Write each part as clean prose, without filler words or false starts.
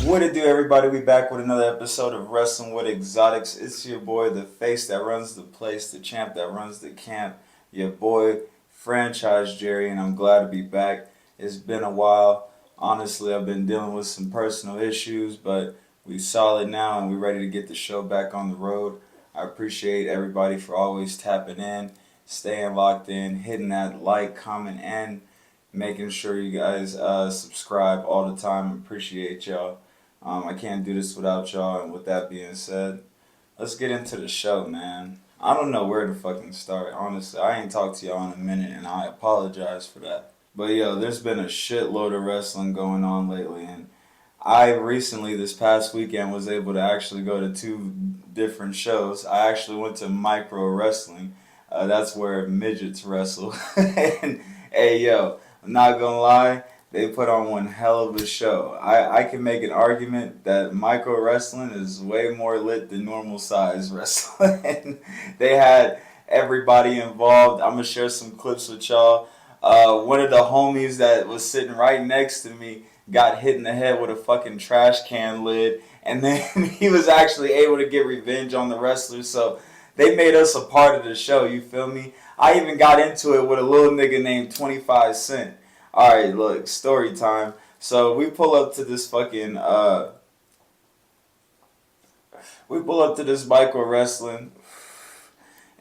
What it do, everybody? We back with another episode of Wrestling with Exotics. It's your boy, the face that runs the place, the champ that runs the camp, your boy, Franchise Jerry, and I'm glad to be back. It's been a while. Honestly, I've been dealing with some personal issues, but we solid now and we're ready to get the show back on the road. I appreciate everybody for always tapping in, staying locked in, hitting that like, comment, and making sure you guys subscribe all the time. Appreciate y'all. I can't do this without y'all. And with that being said, let's get into the show, man. I don't know where to fucking start. Honestly, I ain't talked to y'all in a minute, and I apologize for that. But yo, there's been a shitload of wrestling going on lately, and I recently, this past weekend, was able to actually go to two different shows. I actually went to Micro Wrestling. That's where midgets wrestle. And hey, yo, I'm not gonna lie, they put on one hell of a show. I can make an argument that micro wrestling is way more lit than normal size wrestling. They had everybody involved. I'm gonna share some clips with y'all. One of the homies that was sitting right next to me got hit in the head with a fucking trash can lid, and then he was actually able to get revenge on the wrestlers. So they made us a part of the show. You feel me? I even got into it with a little nigga named 25 Cent. Alright, look, story time. So we pull up to this fucking we pull up to this micro wrestling,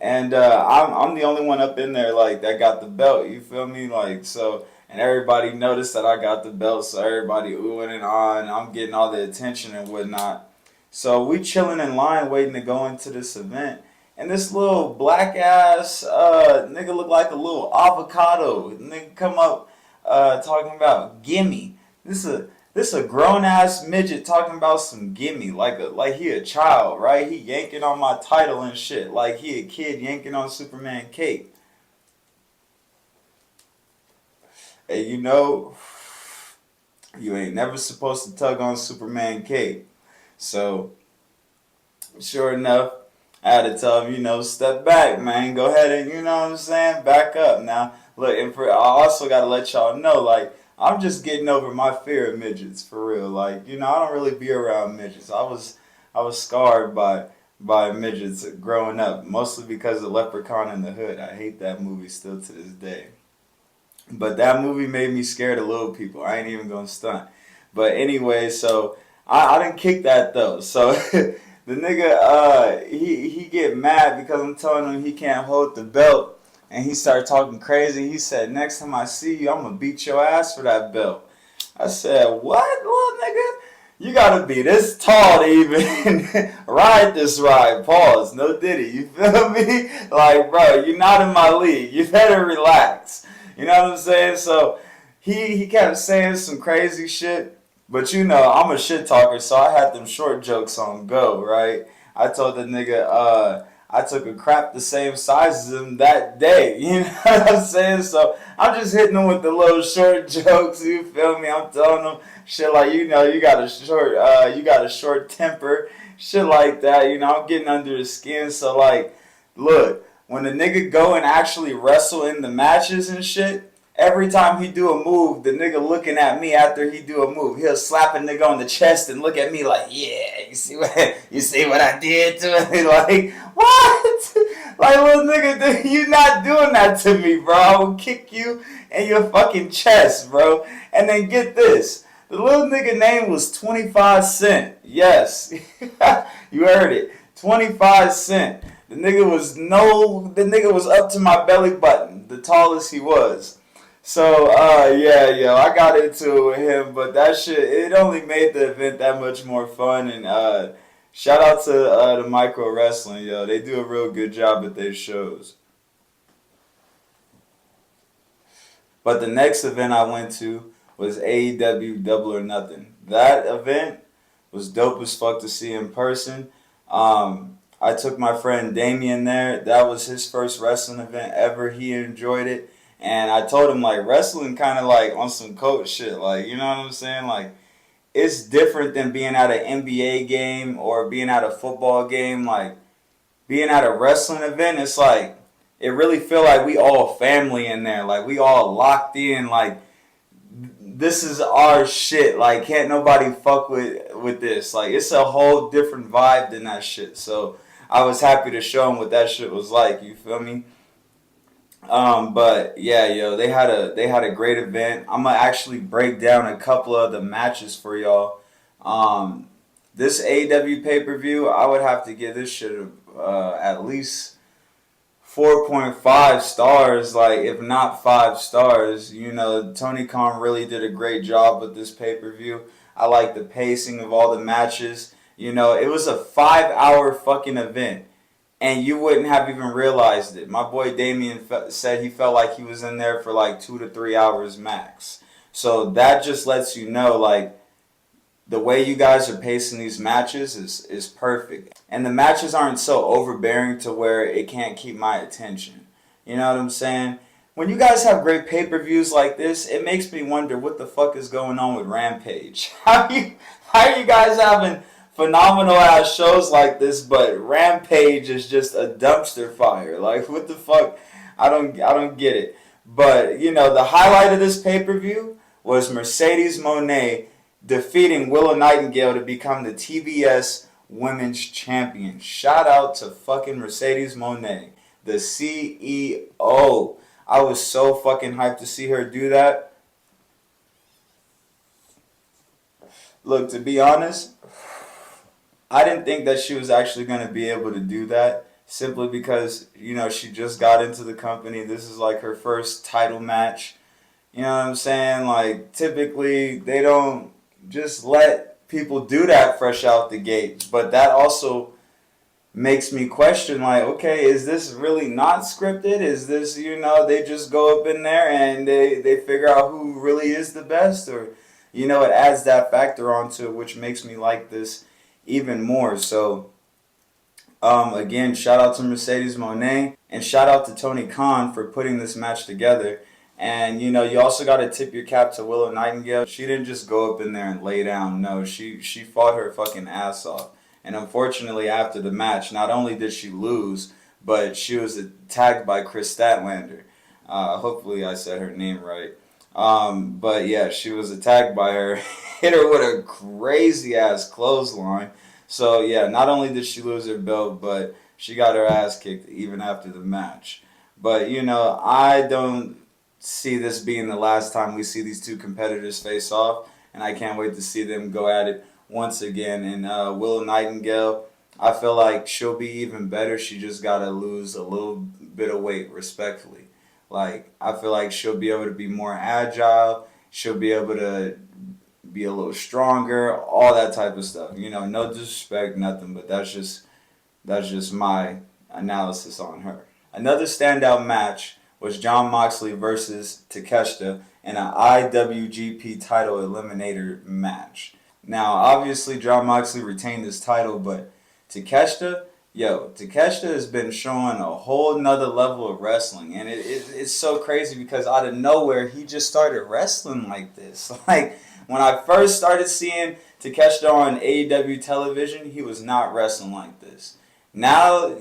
and I'm the only one up in there like that got the belt. You feel me? Like so, and everybody noticed that I got the belt, so everybody oohing and ahhing. I'm getting all the attention and whatnot. So we chilling in line waiting to go into this event. And this little black ass nigga look like a little avocado. Nigga come up talking about gimme. This a grown ass midget talking about some gimme like he a child, right? He yanking on my title and shit like he a kid yanking on Superman cape. Hey, you know, you ain't never supposed to tug on Superman cape. So sure enough, I had to tell him, step back, man. Go ahead and, you know what I'm saying, back up. Now, look, and I also got to let y'all know, like, I'm just getting over my fear of midgets, for real. Like, I don't really be around midgets. I was scarred by midgets growing up, mostly because of Leprechaun in the Hood. I hate that movie still to this day. But that movie made me scared of little people. I ain't even gonna stunt. But anyway, so I didn't kick that though. So the nigga he get mad because I'm telling him he can't hold the belt, and he started talking crazy. He said, "Next time I see you, I'm gonna beat your ass for that belt." I said, "What, little nigga? You gotta be this tall to even ride this ride." Pause. No diddy. You feel me? Like, bro, you're not in my league. You better relax. You know what I'm saying? So he kept saying some crazy shit. But I'm a shit talker, so I had them short jokes on go, right? I told the nigga, I took a crap the same size as him that day. You know what I'm saying? So I'm just hitting him with the little short jokes. You feel me? I'm telling him shit like, you got a short temper, shit like that. I'm getting under his skin. So like, look, when the nigga go and actually wrestle in the matches and shit, every time he do a move, the nigga looking at me after he do a move, he'll slap a nigga on the chest and look at me like, yeah, you see what I did to him? Like, what? Like, little nigga, you not doing that to me, bro. I will kick you in your fucking chest, bro. And then get this. The little nigga name was 25 Cent. Yes. You heard it. 25 Cent. The nigga was up to my belly button, the tallest he was. So, yeah, yo, I got into it with him, but that shit, it only made the event that much more fun, and, shout out to, the Micro Wrestling, yo, they do a real good job at their shows. But the next event I went to was AEW Double or Nothing. That event was dope as fuck to see in person. I took my friend Damien there. That was his first wrestling event ever. He enjoyed it. And I told him, like, wrestling kind of like on some coach shit. Like, you know what I'm saying? Like, it's different than being at an NBA game or being at a football game. Like, being at a wrestling event, it's like, it really feel like we all family in there. Like, we all locked in. Like, this is our shit. Like, can't nobody fuck with this. Like, it's a whole different vibe than that shit. So I was happy to show them what that shit was like. You feel me? But yeah, yo, they had a great event. I'm gonna actually break down a couple of the matches for y'all. Um, this AEW pay per view, I would have to give this shit at least 4.5 stars, like if not 5 stars. You know, Tony Khan really did a great job with this pay per view. I like the pacing of all the matches. You know, it was a 5 hour fucking event and you wouldn't have even realized it. My boy Damien said he felt like he was in there for like 2 to 3 hours max. So that just lets you know, like, the way you guys are pacing these matches is perfect. And the matches aren't so overbearing to where it can't keep my attention. You know what I'm saying? When you guys have great pay-per-views like this, it makes me wonder what the fuck is going on with Rampage. How are you guys having phenomenal ass shows like this, but Rampage is just a dumpster fire? Like, what the fuck? I don't get it. But you know, the highlight of this pay-per-view was Mercedes Moné defeating Willow Nightingale to become the TBS Women's Champion. Shout out to fucking Mercedes Moné, the CEO. I was so fucking hyped to see her do that. Look, to be honest, I didn't think that she was actually going to be able to do that, simply because, you know, she just got into the company. This is like her first title match. You know what I'm saying? Like, typically, they don't just let people do that fresh out the gate. But that also makes me question, like, okay, is this really not scripted? Is this, you know, they just go up in there and they figure out who really is the best? Or, you know, it adds that factor onto it, which makes me like this even more. So, again, shout out to Mercedes Moné and shout out to Tony Khan for putting this match together. And, you know, you also got to tip your cap to Willow Nightingale. She didn't just go up in there and lay down. No, she fought her fucking ass off. And unfortunately, after the match, not only did she lose, but she was attacked by Chris Statlander. Hopefully I said her name right. But yeah, she was attacked by her, hit her with a crazy ass clothesline. So yeah, not only did she lose her belt, but she got her ass kicked even after the match. But, you know, I don't see this being the last time we see these two competitors face off, and I can't wait to see them go at it once again. And Willow Nightingale, I feel like she'll be even better. She just got to lose a little bit of weight, respectfully. Like, I feel like she'll be able to be more agile. She'll be able to be a little stronger, all that type of stuff. You know, no disrespect, nothing, but that's just my analysis on her. Another standout match was Jon Moxley versus Takeshita in an IWGP title eliminator match. Now, obviously, Jon Moxley retained his title, but Takeshita has been showing a whole nother level of wrestling. And it's so crazy because out of nowhere, he just started wrestling like this. Like, when I first started seeing Takeshita on AEW television, he was not wrestling like this. Now,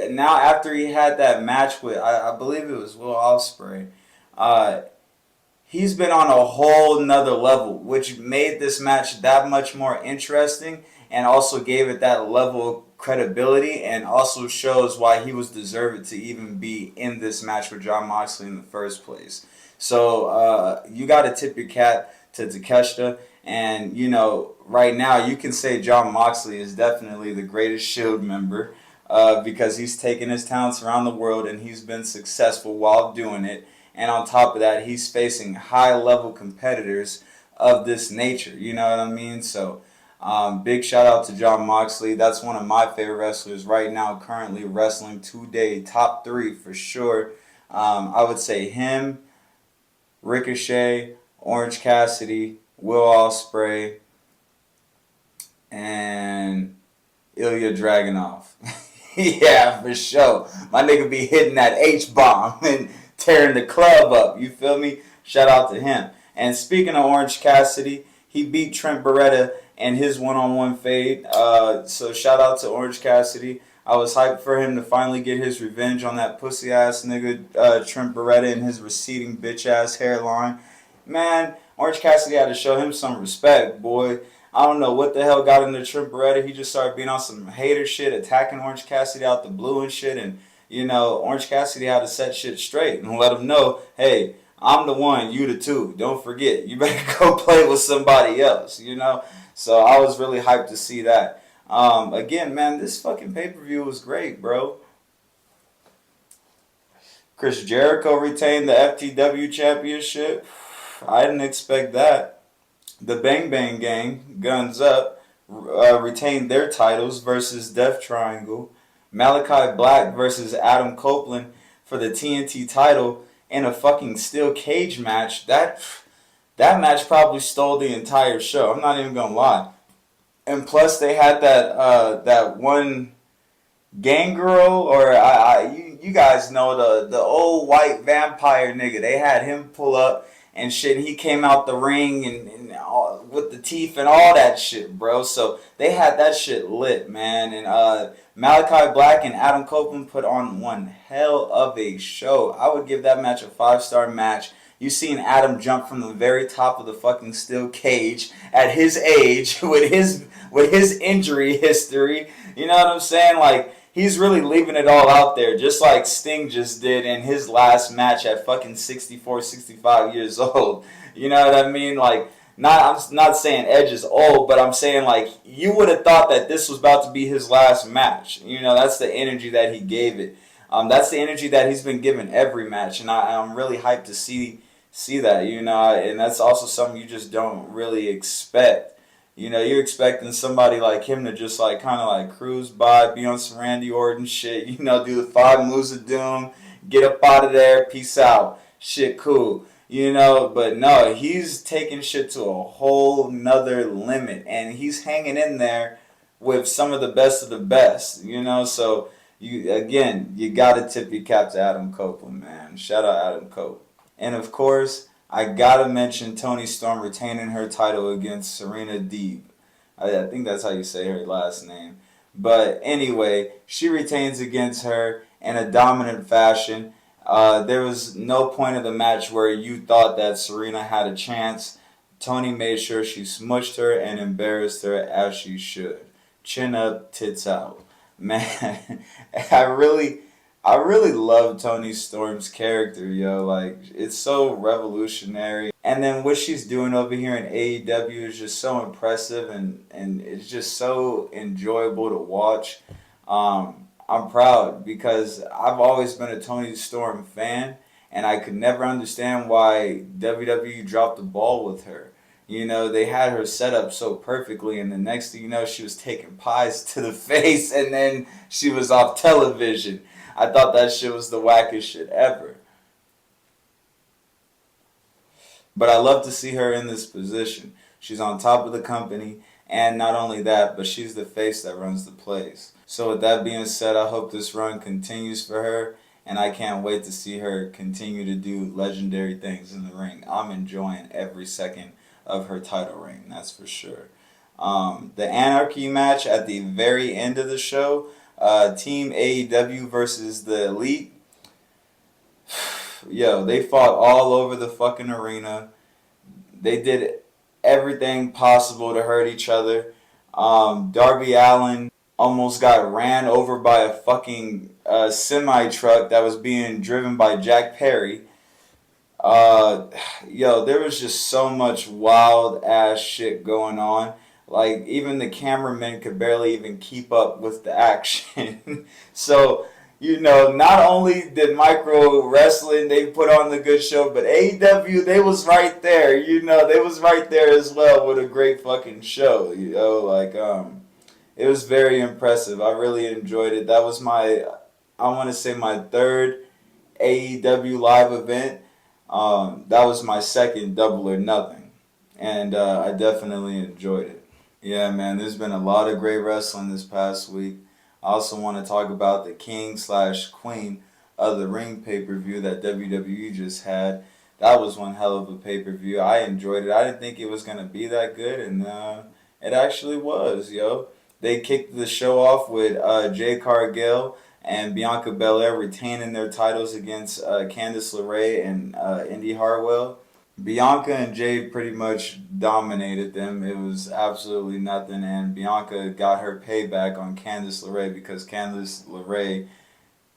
now after he had that match with, I believe it was Will Ospreay, he's been on a whole nother level, which made this match that much more interesting and also gave it that level of credibility and also shows why he was deserved to even be in this match with Jon Moxley in the first place. So you got to tip your cap to Takeshita. And, you know, right now you can say Jon Moxley is definitely the greatest Shield member because he's taken his talents around the world and he's been successful while doing it. And on top of that, he's facing high-level competitors of this nature. You know what I mean? So, big shout-out to Jon Moxley. That's one of my favorite wrestlers right now, currently wrestling today. Top 3 for sure. I would say him, Ricochet, Orange Cassidy, Will Ospreay, and Ilya Dragunov. Yeah, for sure. My nigga be hitting that H-bomb and tearing the club up. You feel me? Shout out to him. And speaking of Orange Cassidy, he beat Trent Beretta in his one-on-one fade. So shout out to Orange Cassidy. I was hyped for him to finally get his revenge on that pussy-ass nigga Trent Beretta and his receding bitch-ass hairline. Man, Orange Cassidy had to show him some respect, boy. I don't know what the hell got into Trent Beretta. He just started being on some hater shit, attacking Orange Cassidy out the blue and shit. And, Orange Cassidy had to set shit straight and let him know, hey, I'm the one, you the two. Don't forget, you better go play with somebody else, So I was really hyped to see that. Again, man, this fucking pay-per-view was great, bro. Chris Jericho retained the FTW championship. I didn't expect that. The Bang Bang Gang, Guns Up, retained their titles versus Death Triangle. Malachi Black versus Adam Copeland for the TNT title in a fucking steel cage match. That match probably stole the entire show. I'm not even gonna lie. And plus, they had that one Gangrel, or you guys know the old white vampire nigga. They had him pull up and shit. He came out the ring and all, with the teeth and all that shit, bro. So they had that shit lit, man. And Malachi Black and Adam Copeland put on one hell of a show. I would give that match a 5-star match. You seen Adam jump from the very top of the fucking steel cage at his age with his injury history. You know what I'm saying? Like, he's really leaving it all out there, just like Sting just did in his last match at fucking 64, 65 years old. You know what I mean? Like, I'm not saying Edge is old, but I'm saying, like, you would have thought that this was about to be his last match. That's the energy that he gave it. That's the energy that he's been given every match, and I'm really hyped to see that, and that's also something you just don't really expect. You're expecting somebody like him to just like kind of like cruise by, be on some Randy Orton shit, do the 5 moves of doom, get up out of there, peace out, shit cool, but no, he's taking shit to a whole nother limit, and he's hanging in there with some of the best, so you gotta tip your cap to Adam Copeland, man. Shout out Adam Cope. And of course, I gotta mention Toni Storm retaining her title against Serena Deeb. I think that's how you say her last name. But anyway, she retains against her in a dominant fashion. There was no point of the match where you thought that Serena had a chance. Toni made sure she smushed her and embarrassed her as she should. Chin up, tits out. Man, I really love Toni Storm's character, yo. Like, it's so revolutionary. And then what she's doing over here in AEW is just so impressive, and it's just so enjoyable to watch. I'm proud because I've always been a Toni Storm fan, and I could never understand why WWE dropped the ball with her. They had her set up so perfectly, and the next thing you know, she was taking pies to the face, and then she was off television. I thought that shit was the wackest shit ever. But I love to see her in this position. She's on top of the company, and not only that, but she's the face that runs the place. So with that being said, I hope this run continues for her, and I can't wait to see her continue to do legendary things in the ring. I'm enjoying every second of her title reign, that's for sure. The Anarchy match at the very end of the show, Team AEW versus the Elite. Yo, they fought all over the fucking arena. They did everything possible to hurt each other. Darby Allin almost got ran over by a fucking semi-truck that was being driven by Jack Perry. There was just so much wild ass shit going on. Like, even the cameramen could barely even keep up with the action. So, not only did Micro Wrestling, they put on the good show, but AEW, they was right there. They was right there as well with a great fucking show. It was very impressive. I really enjoyed it. That was my 3rd AEW live event. That was my 2nd Double or Nothing, and I definitely enjoyed it. Yeah, man, there's been a lot of great wrestling this past week. I also want to talk about the King/Queen of the Ring pay-per-view that WWE just had. That was one hell of a pay-per-view. I enjoyed it. I didn't think it was going to be that good, and it actually was, yo. They kicked the show off with Jade Cargill and Bianca Belair retaining their titles against Candice LeRae and Indy Hartwell. Bianca and Jade pretty much dominated them. It was absolutely nothing, and Bianca got her payback on Candice LeRae because Candice LeRae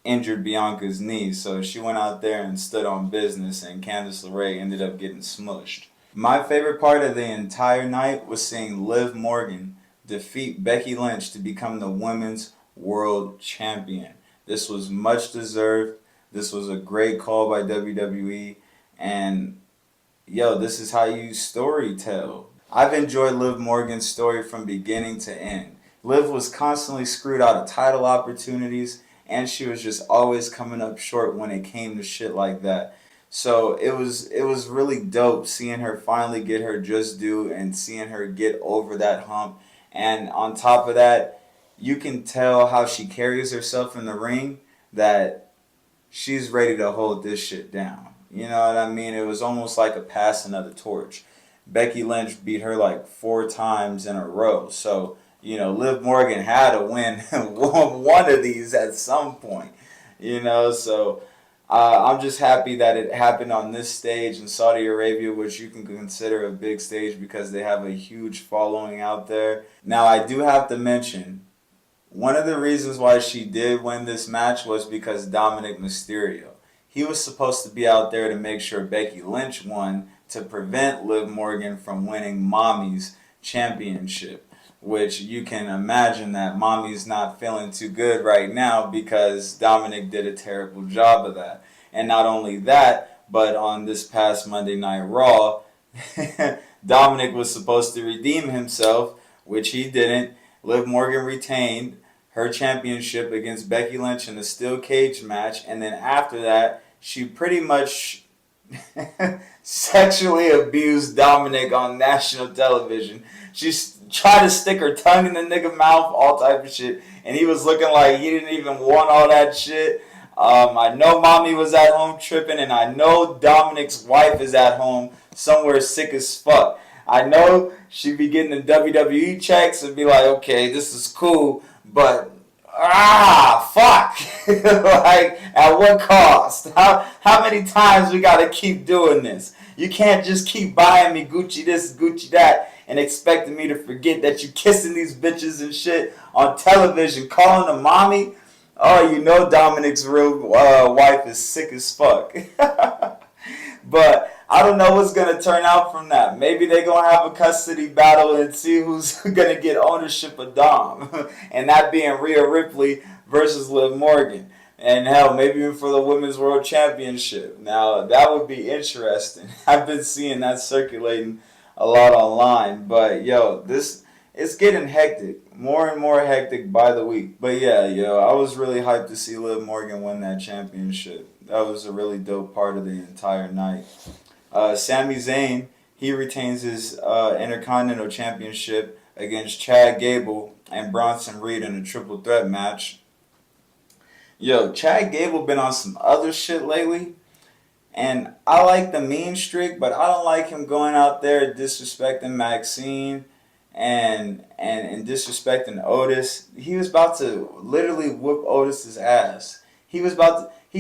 injured Bianca's knee, so she went out there and stood on business, and Candice LeRae ended up getting smushed. My favorite part of the entire night was seeing Liv Morgan defeat Becky Lynch to become the women's world champion. This was much deserved. This was a great call by WWE, and yo, this is how you story tell. I've enjoyed Liv Morgan's story from beginning to end. Liv was constantly screwed out of title opportunities, and she was just always coming up short when it came to shit like that. So it was really dope seeing her finally get her just due and seeing her get over that hump. And on top of that, you can tell how she carries herself in the ring that she's ready to hold this shit down. You know what I mean? It was almost like a passing of the torch. Becky Lynch beat her like 4 times in a row. So, Liv Morgan had to win one of these at some point. So I'm just happy that it happened on this stage in Saudi Arabia, which you can consider a big stage because they have a huge following out there. Now, I do have to mention, one of the reasons why she did win this match was because Dominic Mysterio. He was supposed to be out there to make sure Becky Lynch won to prevent Liv Morgan from winning Mommy's championship, which you can imagine that Mommy's not feeling too good right now because Dominic did a terrible job of that. And not only that, but on this past Monday Night Raw, Dominic was supposed to redeem himself, which he didn't. Liv Morgan retained her championship against Becky Lynch in a steel cage match, and then after that, she pretty much sexually abused Dominic on national television. She tried to stick her tongue in the nigga mouth, all type of shit, and he was looking like he didn't even want all that shit. I know Mommy was at home tripping, and I know Dominic's wife is at home somewhere sick as fuck. I know she'd be getting the WWE checks and be like, okay, this is cool, but fuck. Like, at what cost? How many times we gotta keep doing this? You can't just keep buying me Gucci this, Gucci that, and expecting me to forget that you kissing these bitches and shit on television, calling them mommy. Oh, you know Dominic's real wife is sick as fuck. But I don't know what's going to turn out from that. Maybe they're going to have a custody battle and see who's going to get ownership of Dom. And that being Rhea Ripley versus Liv Morgan. And hell, maybe even for the Women's World Championship. Now, that would be interesting. I've been seeing that circulating a lot online. But, yo, it's getting hectic. More and more hectic by the week. But, yeah, I was really hyped to see Liv Morgan win that championship. That was a really dope part of the entire night. Sami Zayn, he retains his Intercontinental Championship against Chad Gable and Bronson Reed in a triple threat match. Yo, Chad Gable been on some other shit lately, and I like the mean streak, but I don't like him going out there disrespecting Maxine and disrespecting Otis. He was about to literally whoop Otis's ass. He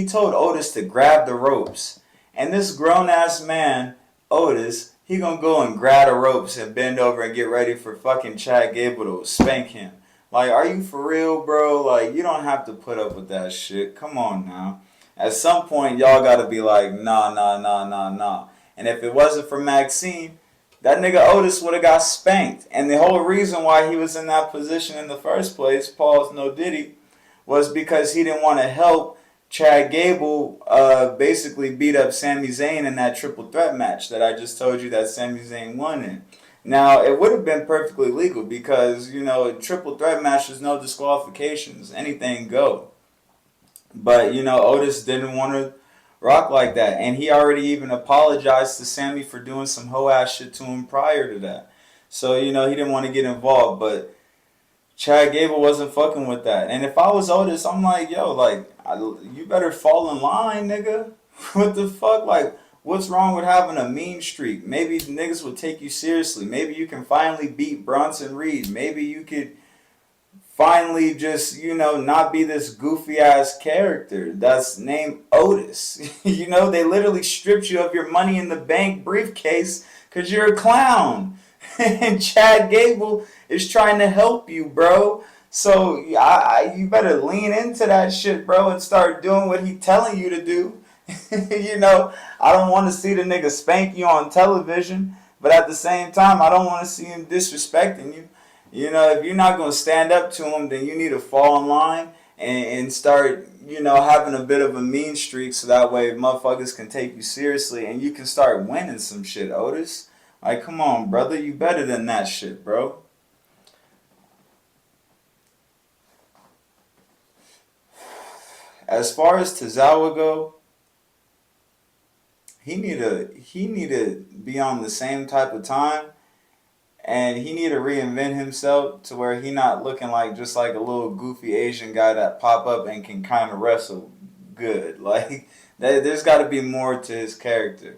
told Otis to grab the ropes. And this grown-ass man, Otis, he gonna go and grab the ropes and bend over and get ready for fucking Chad Gable to spank him. Like, are you for real, bro? Like, you don't have to put up with that shit. Come on now. At some point, y'all gotta be like, nah. And if it wasn't for Maxine, that nigga Otis would have got spanked. And the whole reason why he was in that position in the first place, pause, no diddy, was because he didn't want to help Chad Gable basically beat up Sami Zayn in that triple threat match that I just told you that Sami Zayn won in. Now, it would have been perfectly legal because, a triple threat match, there's no disqualifications. Anything go. But, Otis didn't want to rock like that. And he already even apologized to Sami for doing some hoe-ass shit to him prior to that. So, he didn't want to get involved. But Chad Gable wasn't fucking with that. And if I was Otis, I'm like, yo, you better fall in line, nigga. What the fuck? Like, what's wrong with having a mean streak? Maybe niggas would take you seriously. Maybe you can finally beat Bronson Reed. Maybe you could finally just, not be this goofy ass character that's named Otis. They literally stripped you of your money in the bank briefcase because you're a clown. And Chad Gable is trying to help you, bro. So you better lean into that shit, bro, and start doing what he telling you to do. I don't want to see the nigga spank you on television, but at the same time, I don't want to see him disrespecting you. If you're not going to stand up to him, then you need to fall in line and start, having a bit of a mean streak so that way motherfuckers can take you seriously and you can start winning some shit, Otis. Like, come on, brother. You better than that shit, bro. As far as Tozawa go, he need to be on the same type of time, and he need to reinvent himself to where he not looking like just like a little goofy Asian guy that pop up and can kind of wrestle good. Like there's got to be more to his character.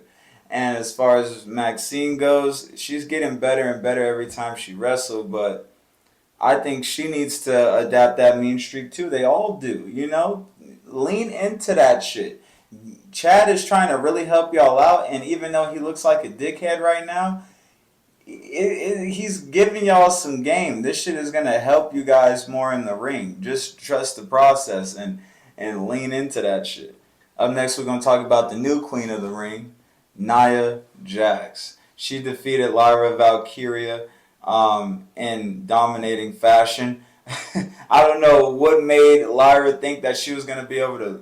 And as far as Maxine goes, she's getting better and better every time she wrestles, but I think she needs to adapt that mean streak too. They all do, Lean into that shit. Chad is trying to really help y'all out, and even though he looks like a dickhead right now, he's giving y'all some game. This shit is going to help you guys more in the ring. Just trust the process and lean into that shit. Up next, we're going to talk about the new queen of the ring, Nia Jax. She defeated Lyra Valkyria in dominating fashion. I don't know what made Lyra think that she was going to be able to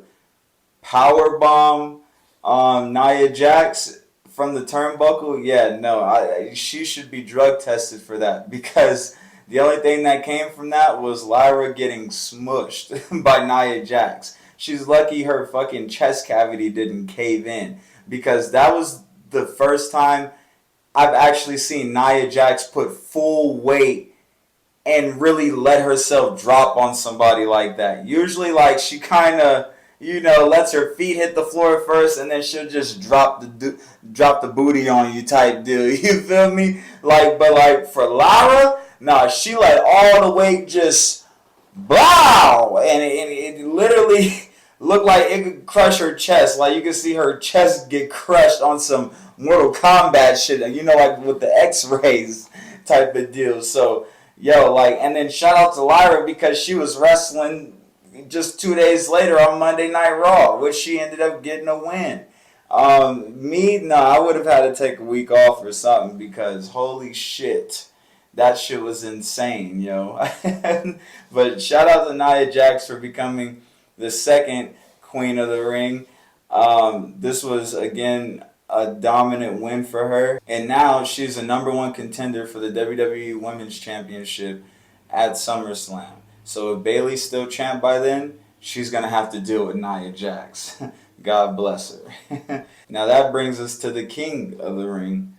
power bomb Nia Jax from the turnbuckle. Yeah, no, she should be drug tested for that, because the only thing that came from that was Lyra getting smushed by Nia Jax. She's lucky her fucking chest cavity didn't cave in, because that was the first time I've actually seen Nia Jax put full weight and really let herself drop on somebody like that. Usually, like, she kind of, lets her feet hit the floor first, and then she'll just drop the booty on you type deal. You feel me? But for Lara, nah, she let all the weight just, blow, and it literally looked like it could crush her chest. Like, you could see her chest get crushed on some Mortal Kombat shit, like with the X-rays type of deal. So, and then shout out to Lyra, because she was wrestling just 2 days later on Monday Night Raw, which she ended up getting a win. I would have had to take a week off or something, because holy shit, that shit was insane, But shout out to Nia Jax for becoming the second queen of the ring. This was, again, a dominant win for her. And now she's a #1 contender for the WWE Women's Championship at SummerSlam. So if Bayley's still champ by then, she's going to have to deal with Nia Jax. God bless her. Now that brings us to the king of the ring,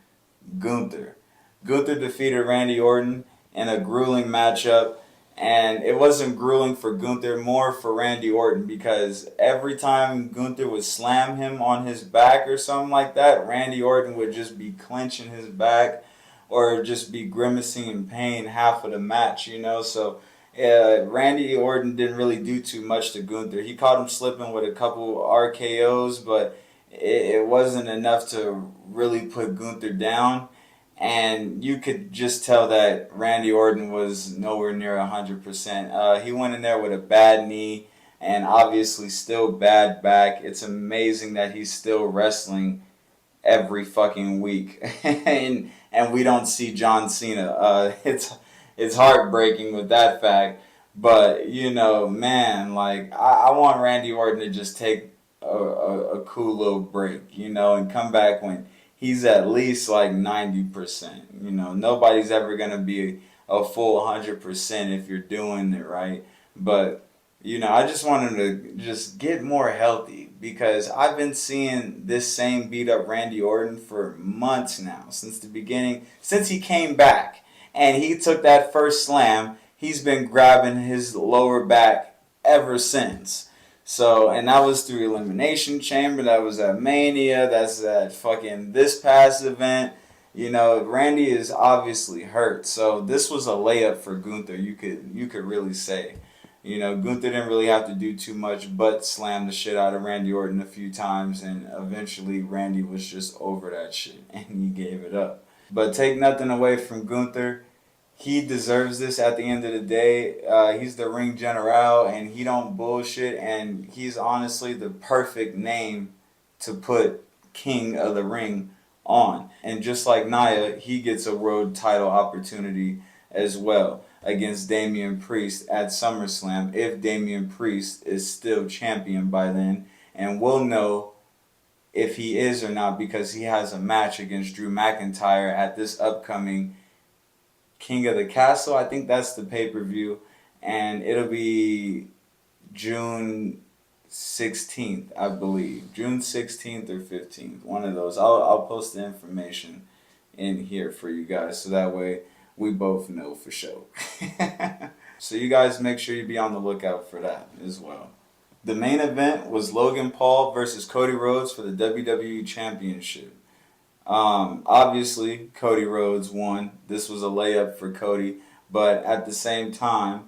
Gunther. Gunther defeated Randy Orton in a grueling matchup. And it wasn't grueling for Gunther, more for Randy Orton, because every time Gunther would slam him on his back or something like that, Randy Orton would just be clenching his back or just be grimacing in pain half of the match, So Randy Orton didn't really do too much to Gunther. He caught him slipping with a couple RKOs, but it wasn't enough to really put Gunther down. And you could just tell that Randy Orton was nowhere near 100%. He went in there with a bad knee and obviously still bad back. It's amazing that he's still wrestling every fucking week. and we don't see John Cena. It's heartbreaking with that fact. But, man, like, I want Randy Orton to just take a cool little break, and come back when he's at least like 90%. Nobody's ever going to be a full 100% if you're doing it right. But, I just want him to just get more healthy, because I've been seeing this same beat up Randy Orton for months now, since the beginning, since he came back and he took that first slam. He's been grabbing his lower back ever since. So, and that was through Elimination Chamber, that was at Mania, that's at fucking this past event. You know, Randy is obviously hurt, so this was a layup for Gunther. You could really say, you know, Gunther didn't really have to do too much but slam the shit out of Randy Orton a few times, and eventually Randy was just over that shit and he gave it up. But take nothing away from Gunther. He deserves this at the end of the day. He's the ring general and he don't bullshit, and he's honestly the perfect name to put King of the Ring on. And just like Nia, he gets a world title opportunity as well against Damian Priest at SummerSlam if Damian Priest is still champion by then. And we'll know if he is or not because he has a match against Drew McIntyre at this upcoming King of the Castle. I think that's the pay-per-view. And it'll be June 16th, I believe. June 16th or 15th. One of those. I'll post the information in here for you guys so that way we both know for sure. So you guys make sure you be on the lookout for that as well. The main event was Logan Paul versus Cody Rhodes for the WWE Championship. Obviously, Cody Rhodes won. This was a layup for Cody, but at the same time,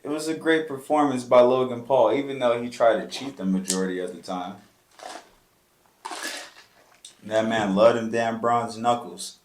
it was a great performance by Logan Paul, even though he tried to cheat the majority of the time. That man loved them damn bronze knuckles.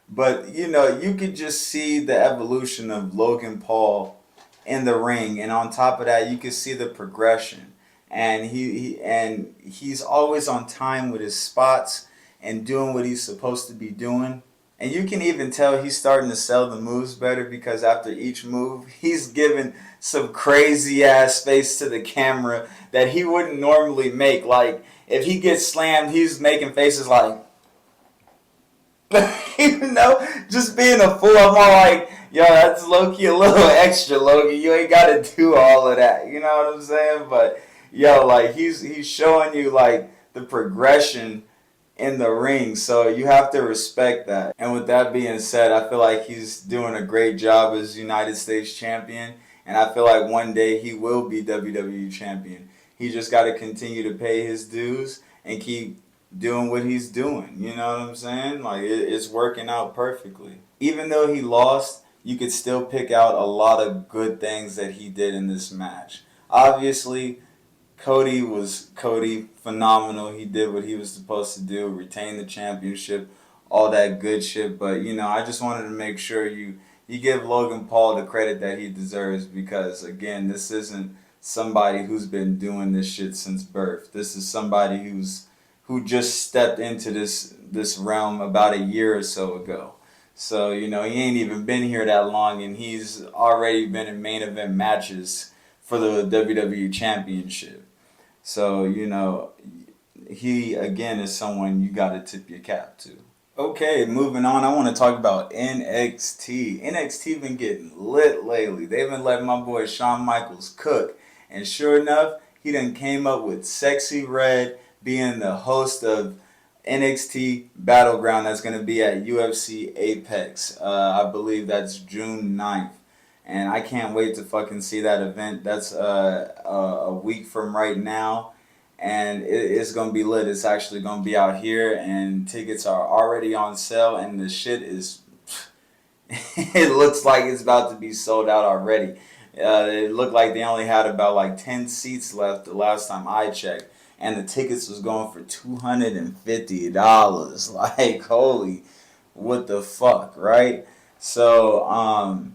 But, you know, you could just see the evolution of Logan Paul in the ring, and on top of that, you could see the progression. And he's always on time with his spots and doing what he's supposed to be doing. And you can even tell he's starting to sell the moves better because after each move, he's giving some crazy ass face to the camera that he wouldn't normally make. Like, if he gets slammed, he's making faces like, you know, just being a fool. I'm all like, yo, that's low-key a little extra, Logan. You ain't got to do all of that. You know what I'm saying? But, yo, like, he's showing you, like, the progression in the ring, so you have to respect that. And with that being said, I feel like he's doing a great job as United States champion, and I feel like one day he will be WWE champion. He just got to continue to pay his dues and keep doing what he's doing. You know what I'm saying? Like, it's working out perfectly. Even though he lost, you could still pick out a lot of good things that he did in this match. Obviously, Cody was phenomenal. He did what he was supposed to do, retain the championship, all that good shit. But, you know, I just wanted to make sure you give Logan Paul the credit that he deserves because, again, this isn't somebody who's been doing this shit since birth. This is somebody who just stepped into this realm about a year or so ago. So, you know, he ain't even been here that long, and he's already been in main event matches for the WWE Championship. So, you know, he, again, is someone you got to tip your cap to. Okay, moving on, I want to talk about NXT. NXT been getting lit lately. They've been letting my boy Shawn Michaels cook. And sure enough, he done came up with SEXYY Red being the host of NXT Battleground that's going to be at UFC Apex. I believe that's June 9th. And I can't wait to fucking see that event. That's a week from right now. And it's going to be lit. It's actually going to be out here. And tickets are already on sale. And the shit is... it looks like it's about to be sold out already. It looked like they only had about like 10 seats left the last time I checked. And the tickets was going for $250. Like, holy, what the fuck, right? So,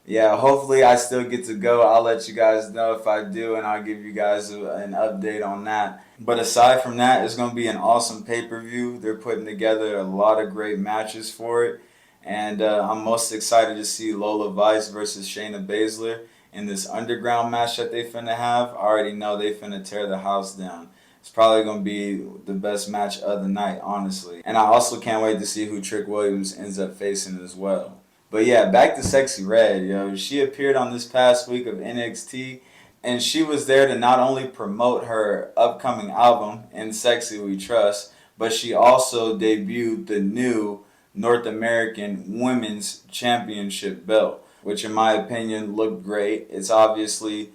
yeah, hopefully I still get to go. I'll let you guys know if I do, and I'll give you guys an update on that. But aside from that, it's going to be an awesome pay-per-view. They're putting together a lot of great matches for it. And I'm most excited to see Lola Vice versus Shayna Baszler in this underground match that they finna have. I already know they finna tear the house down. It's probably going to be the best match of the night, honestly. And I also can't wait to see who Trick Williams ends up facing as well. But yeah, back to SEXYY Red, yo. She appeared on this past week of NXT, and she was there to not only promote her upcoming album, In SEXYY We Trust, but she also debuted the new North American Women's Championship belt, which in my opinion looked great. It's obviously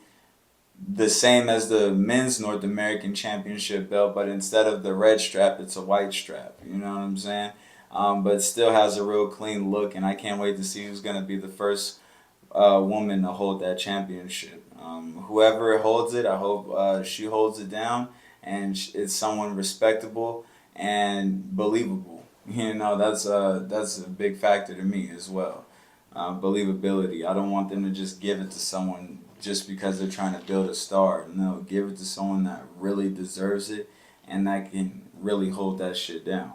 the same as the men's North American Championship belt, but instead of the red strap, it's a white strap. You know what I'm saying? but still has a real clean look, and I can't wait to see who's going to be the first woman to hold that championship. Whoever holds it, I hope she holds it down, and it's someone respectable and believable. You know, that's a big factor to me as well. Believability. I don't want them to just give it to someone just because they're trying to build a star. No, give it to someone that really deserves it and that can really hold that shit down.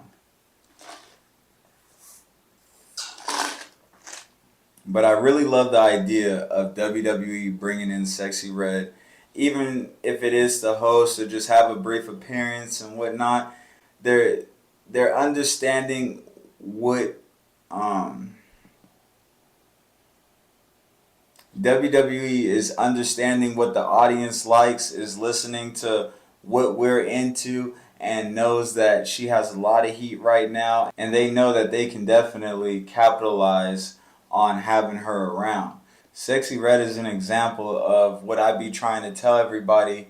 But I really love the idea of WWE bringing in SEXYY Red, even if it is to host or just have a brief appearance and whatnot. They're they're understanding what um, WWE is understanding what the audience likes, is listening to what we're into, and knows that she has a lot of heat right now, and they know that they can definitely capitalize on having her around. SEXYY Red is an example of what I be trying to tell everybody.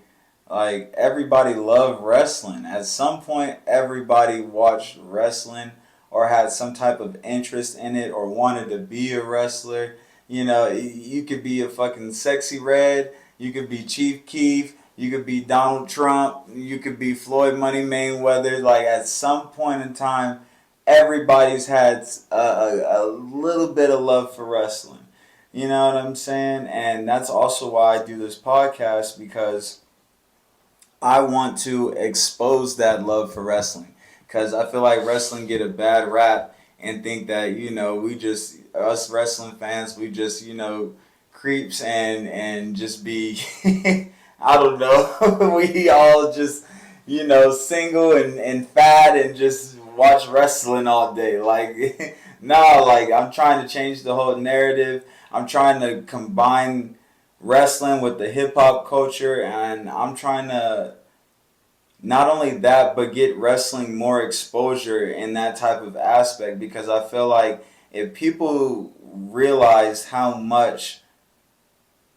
Like, everybody loved wrestling. At some point, everybody watched wrestling or had some type of interest in it or wanted to be a wrestler. You know, you could be a fucking SEXYY Red, you could be Chief Keef, you could be Donald Trump, you could be Floyd Money Mayweather. Like, at some point in time, everybody's had a little bit of love for wrestling. You know what I'm saying? And that's also why I do this podcast, because I want to expose that love for wrestling. Because I feel like wrestling get a bad rap and think that, you know, we just, us wrestling fans, we just, you know, creeps and just be, I don't know, we all just, you know, single and fat and just watch wrestling all day. Like, nah, like, I'm trying to change the whole narrative. I'm trying to combine wrestling with the hip hop culture, and I'm trying to not only that, but get wrestling more exposure in that type of aspect, because I feel like if people realize how much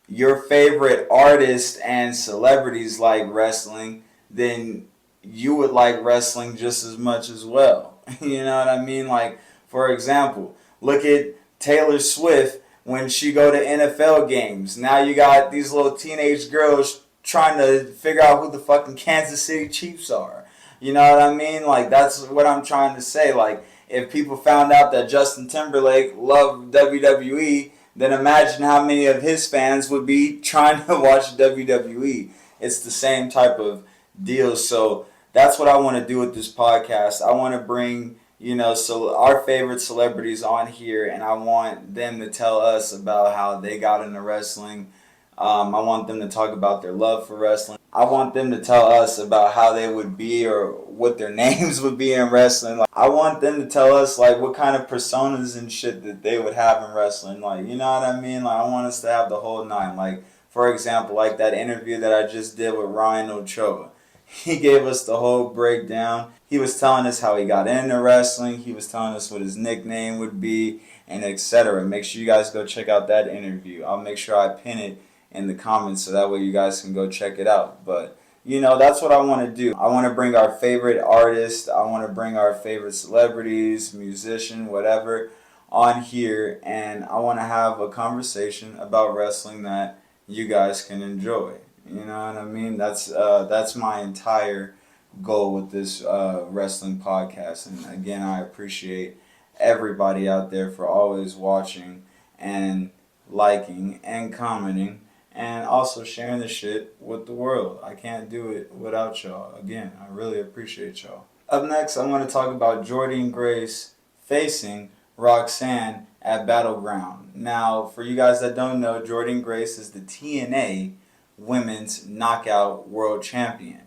your favorite artists and celebrities like wrestling, then you would like wrestling just as much as well. You know what I mean? Like, for example, look at Taylor Swift when she go to NFL games. Now you got these little teenage girls trying to figure out who the fucking Kansas City Chiefs are. You know what I mean? Like, that's what I'm trying to say. Like, if people found out that Justin Timberlake loved WWE, then imagine how many of his fans would be trying to watch WWE. It's the same type of deal. So that's what I want to do with this podcast. I want to bring, you know, so our favorite celebrities on here, and I want them to tell us about how they got into wrestling. I want them to talk about their love for wrestling. I want them to tell us about how they would be or what their names would be in wrestling. Like, I want them to tell us, like, what kind of personas and shit that they would have in wrestling. Like, you know what I mean? Like, I want us to have the whole nine. Like, for example, like that interview that I just did with Ryan Ochoa. He gave us the whole breakdown. He was telling us how he got into wrestling. He was telling us what his nickname would be, and etc. Make sure you guys go check out that interview. I'll make sure I pin it in the comments so that way you guys can go check it out. But, you know, that's what I want to do. I want to bring our favorite artists. I want to bring our favorite celebrities, musician, whatever, on here, and I want to have a conversation about wrestling that you guys can enjoy. You know what I mean? That's my entire goal with this wrestling podcast. And again, I appreciate everybody out there for always watching and liking and commenting and also sharing the shit with the world. I can't do it without y'all. Again, I really appreciate y'all. Up next, I want to talk about Jordynne Grace facing Roxanne at Battleground. Now, for you guys that don't know, Jordynne Grace is the TNA Women's Knockout World Champion.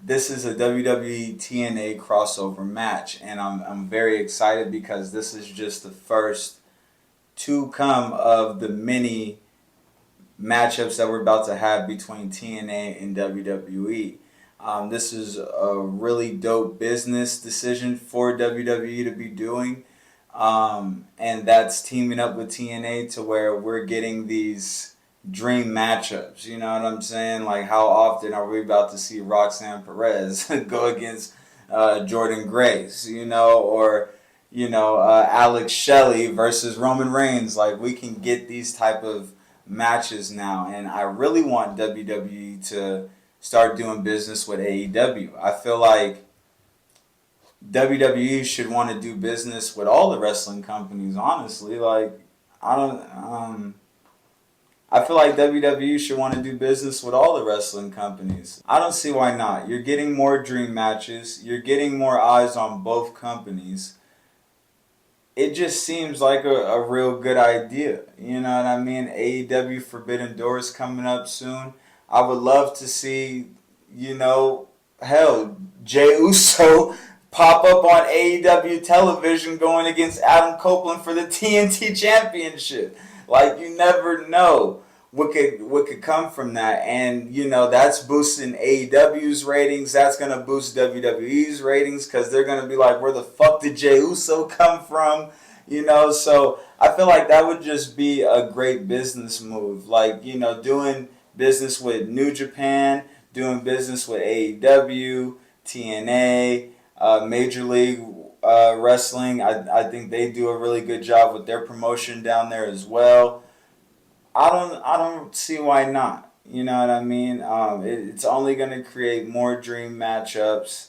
This is a WWE TNA crossover match, and I'm very excited because this is just the first to come of the many matchups that we're about to have between TNA and WWE. This is a really dope business decision for WWE to be doing, and that's teaming up with TNA to where we're getting these dream matchups. You know what I'm saying? Like, how often are we about to see Roxanne Perez go against Jordan Grace, or Alex Shelley versus Roman Reigns. Like, we can get these type of matches now, and I really want WWE to start doing business with AEW. I feel like WWE should want to do business with all the wrestling companies. Honestly, like, I don't. I feel like WWE should want to do business with all the wrestling companies. I don't see why not. You're getting more dream matches. You're getting more eyes on both companies. It just seems like a real good idea. You know what I mean? AEW Forbidden Doors coming up soon. I would love to see, hell, Jey Uso pop up on AEW television going against Adam Copeland for the TNT Championship. Like, you never know what could come from that, and that's boosting AEW's ratings. That's gonna boost WWE's ratings because they're gonna be like, where the fuck did Jey Uso come from? So I feel like that would just be a great business move. Like, doing business with New Japan, doing business with AEW, TNA, Major League Wrestling. I think they do a really good job with their promotion down there as well. I don't see why not. You know what I mean? It's only going to create more dream matchups.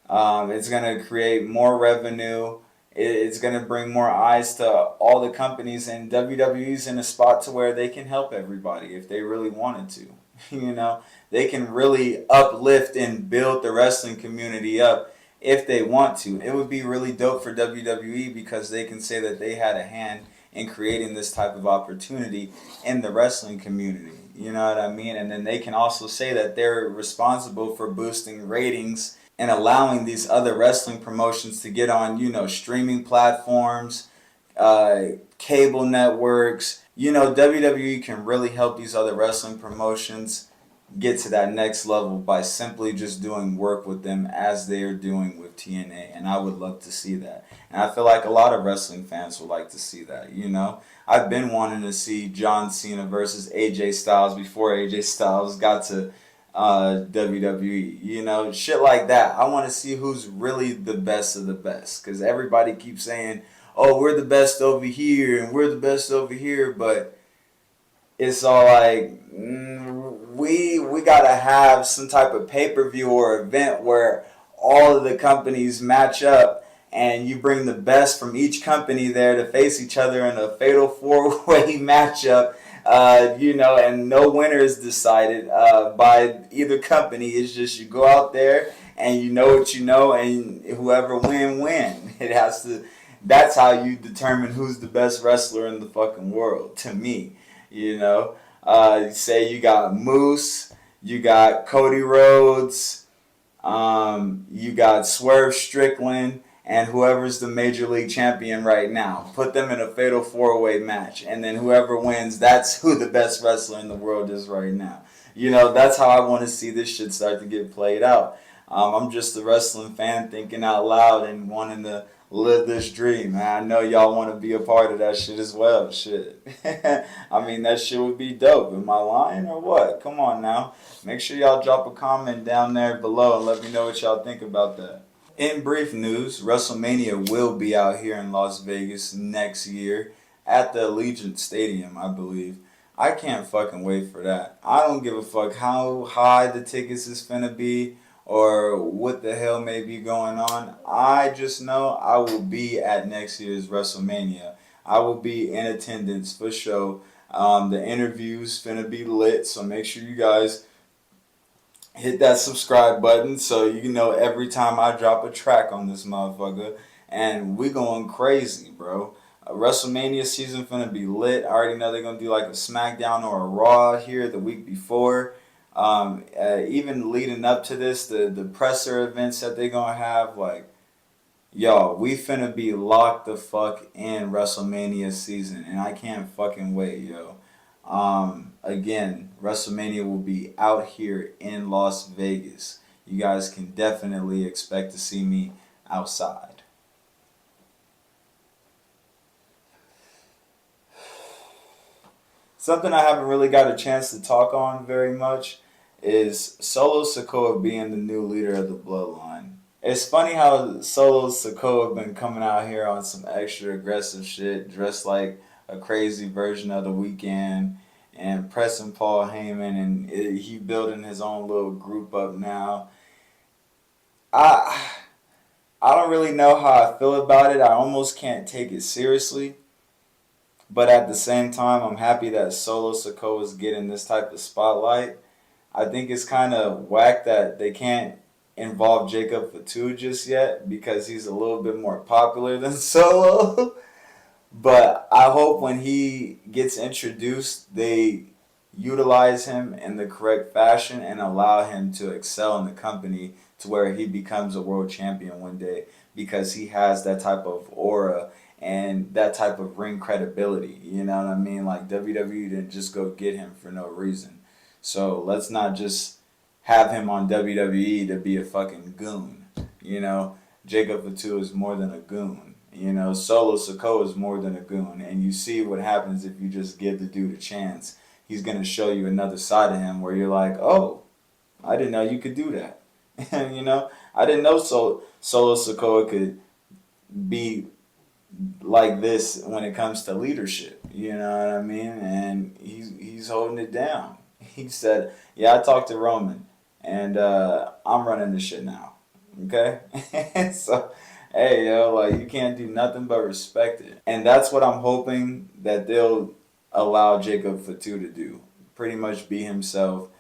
It's going to create more revenue. It's going to bring more eyes to all the companies, and WWE's in a spot to where they can help everybody if they really wanted to. They can really uplift and build the wrestling community up if they want to. It would be really dope for WWE because they can say that they had a hand in creating this type of opportunity in the wrestling community. You know what I mean? And then they can also say that they're responsible for boosting ratings and allowing these other wrestling promotions to get on, streaming platforms, cable networks. WWE can really help these other wrestling promotions get to that next level by simply just doing work with them as they are doing with TNA. And I would love to see that. And I feel like a lot of wrestling fans would like to see that, I've been wanting to see John Cena versus AJ Styles before AJ Styles got to WWE. Shit like that. I want to see who's really the best of the best. Because everybody keeps saying, oh, we're the best over here and we're the best over here. But it's all like, we gotta have some type of pay-per-view or event where all of the companies match up and you bring the best from each company there to face each other in a fatal four-way matchup, and no winner is decided by either company. It's just you go out there and you know what you know, and whoever win. It has to. That's how you determine who's the best wrestler in the fucking world, to me. Say you got Moose, you got Cody Rhodes, you got Swerve Strickland, and whoever's the Major League Champion right now. Put them in a fatal four-way match, and then whoever wins, that's who the best wrestler in the world is right now. That's how I want to see this shit start to get played out. I'm just a wrestling fan thinking out loud and wanting to live this dream. And I know y'all want to be a part of that shit as well. Shit. I mean, that shit would be dope. Am I lying or what? Come on now. Make sure y'all drop a comment down there below and let me know what y'all think about that. In brief news, WrestleMania will be out here in Las Vegas next year at the Allegiant Stadium, I believe. I can't fucking wait for that. I don't give a fuck how high the tickets is finna be or what the hell may be going on. I just know I will be at next year's WrestleMania. I will be in attendance for sure. The interview's finna be lit, so make sure you guys hit that subscribe button so you can know every time I drop a track on this motherfucker. And we going crazy, bro. WrestleMania season finna be lit. I already know they're gonna do like a SmackDown or a Raw here the week before. Even leading up to this, the presser events that they're gonna have, like, y'all, we finna be locked the fuck in WrestleMania season, and I can't fucking wait, yo. Again, WrestleMania will be out here in Las Vegas. You guys can definitely expect to see me outside. Something I haven't really got a chance to talk on very much is Solo Sikoa being the new leader of the Bloodline. It's funny how Solo Sikoa been coming out here on some extra aggressive shit, dressed like a crazy version of the Weeknd, and pressing Paul Heyman, and he building his own little group up now. I I don't really know how I feel about it. I almost can't take it seriously, but at the same time, I'm happy that Solo Sikoa is getting this type of spotlight. I think it's kind of whack that they can't involve Jacob Fatu just yet because he's a little bit more popular than Solo. But I hope when he gets introduced, they utilize him in the correct fashion and allow him to excel in the company to where he becomes a world champion one day because he has that type of aura and that type of ring credibility. You know what I mean? Like WWE didn't just go get him for no reason. So let's not just have him on WWE to be a fucking goon. You know, Jacob Fatu is more than a goon. You know, Solo Sikoa is more than a goon. And you see what happens if you just give the dude a chance. He's going to show you another side of him where you're like, oh, I didn't know you could do that. You know, I didn't know Solo Sikoa could be like this when it comes to leadership. You know what I mean? And he's holding it down. He said, yeah, I talked to Roman, and I'm running this shit now. Okay? So, hey, yo, like, you can't do nothing but respect it. And that's what I'm hoping that they'll allow Jacob Fatu to do. Pretty much be himself.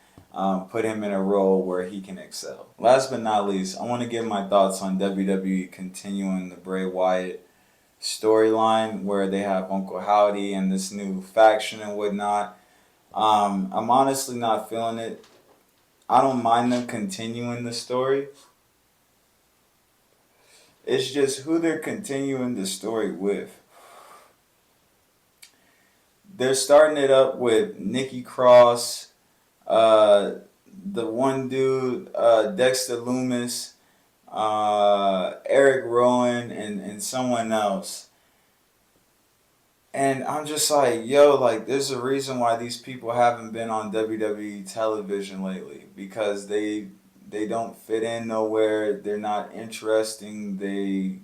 Put him in a role where he can excel. Last but not least, I want to give my thoughts on WWE continuing the Bray Wyatt storyline where they have Uncle Howdy and this new faction and whatnot. I'm honestly not feeling it. I don't mind them continuing the story. It's just who they're continuing the story with. They're starting it up with Nikki Cross, the one dude, Dexter Lumis, Eric Rowan, and someone else. And I'm just like, yo, like, there's a reason why these people haven't been on WWE television lately. Because they don't fit in nowhere. They're not interesting. They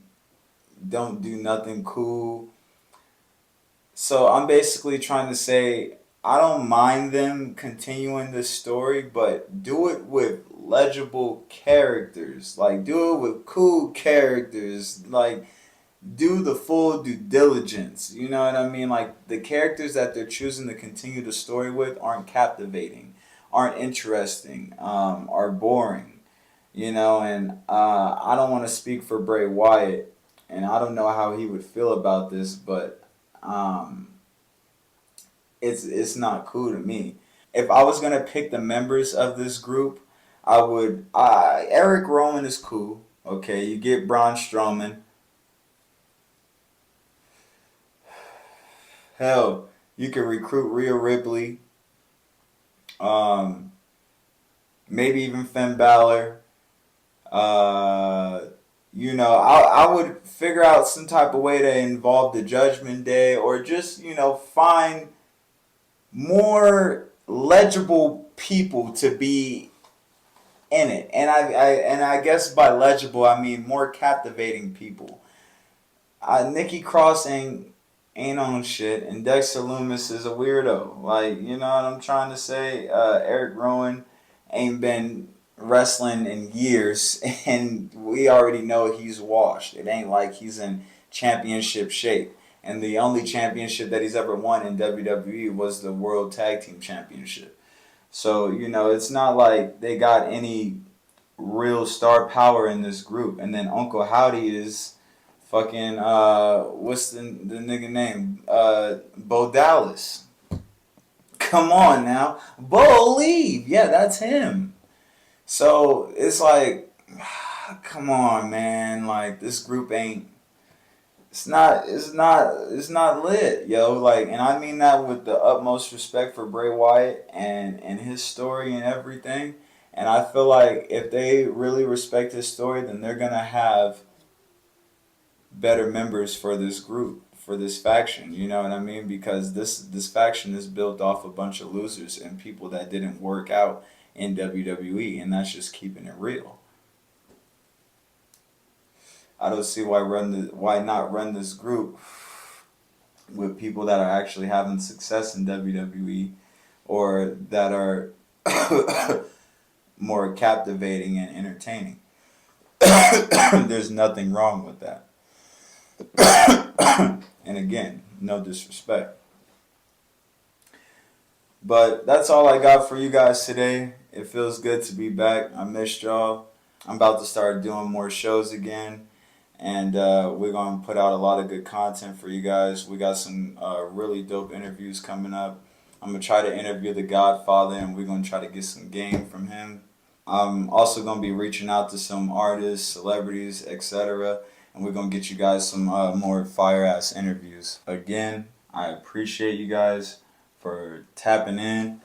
don't do nothing cool. So I'm basically trying to say, I don't mind them continuing this story, but do it with legible characters. Like, do it with cool characters. Like, do the full due diligence. You know what I mean? Like, the characters that they're choosing to continue the story with aren't captivating, aren't interesting, are boring. You know, and I don't want to speak for Bray Wyatt, and I don't know how he would feel about this, but um, it's not cool to me. If I was gonna pick the members of this group, I would. Eric Rowan is cool. Okay, you get Braun Strowman. Hell, you can recruit Rhea Ripley. Um, Maybe even Finn Balor. Uh, I would figure out some type of way to involve the Judgment Day, or just find more legible people to be in it. And I guess by legible I mean more captivating people. Nikki Cross ain't on shit, and Dexter Lumis is a weirdo. Like, you know what I'm trying to say? Eric Rowan ain't been wrestling in years, and we already know he's washed. It ain't like he's in championship shape. And the only championship that he's ever won in WWE was the World Tag Team Championship. So, it's not like they got any real star power in this group. And then Uncle Howdy is fucking, what's the nigga name? Bo Dallas. Come on now. Bo Leave. Yeah, that's him. So, it's like, come on, man. Like, this group ain't, it's not lit, yo. Like, and I mean that with the utmost respect for Bray Wyatt and his story and everything. And I feel like if they really respect his story, then they're gonna have better members for this group, for this faction. You know what I mean? Because this faction is built off a bunch of losers and people that didn't work out in WWE, and that's just keeping it real. I don't see why not run this group with people that are actually having success in WWE or that are more captivating and entertaining. There's nothing wrong with that. And again, no disrespect. But that's all I got for you guys today. It feels good to be back. I missed y'all. I'm about to start doing more shows again. And we're going to put out a lot of good content for you guys. We got some really dope interviews coming up. I'm going to try to interview the Godfather, and we're going to try to get some game from him. I'm also going to be reaching out to some artists, celebrities, etc. And we're going to get you guys some more fire-ass interviews. Again, I appreciate you guys for tapping in,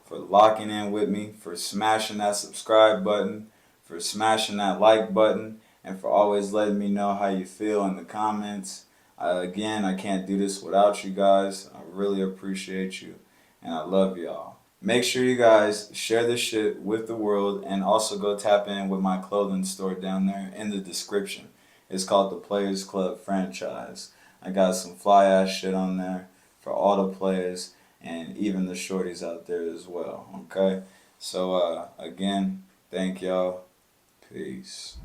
for locking in with me, for smashing that subscribe button, for smashing that like button, and for always letting me know how you feel in the comments. Again, I can't do this without you guys. I really appreciate you, and I love y'all. Make sure you guys share this shit with the world, and also go tap in with my clothing store down there in the description. It's called the Players Club Franchise. I got some fly ass shit on there for all the players and even the shorties out there as well. Okay? So again, thank y'all. Peace.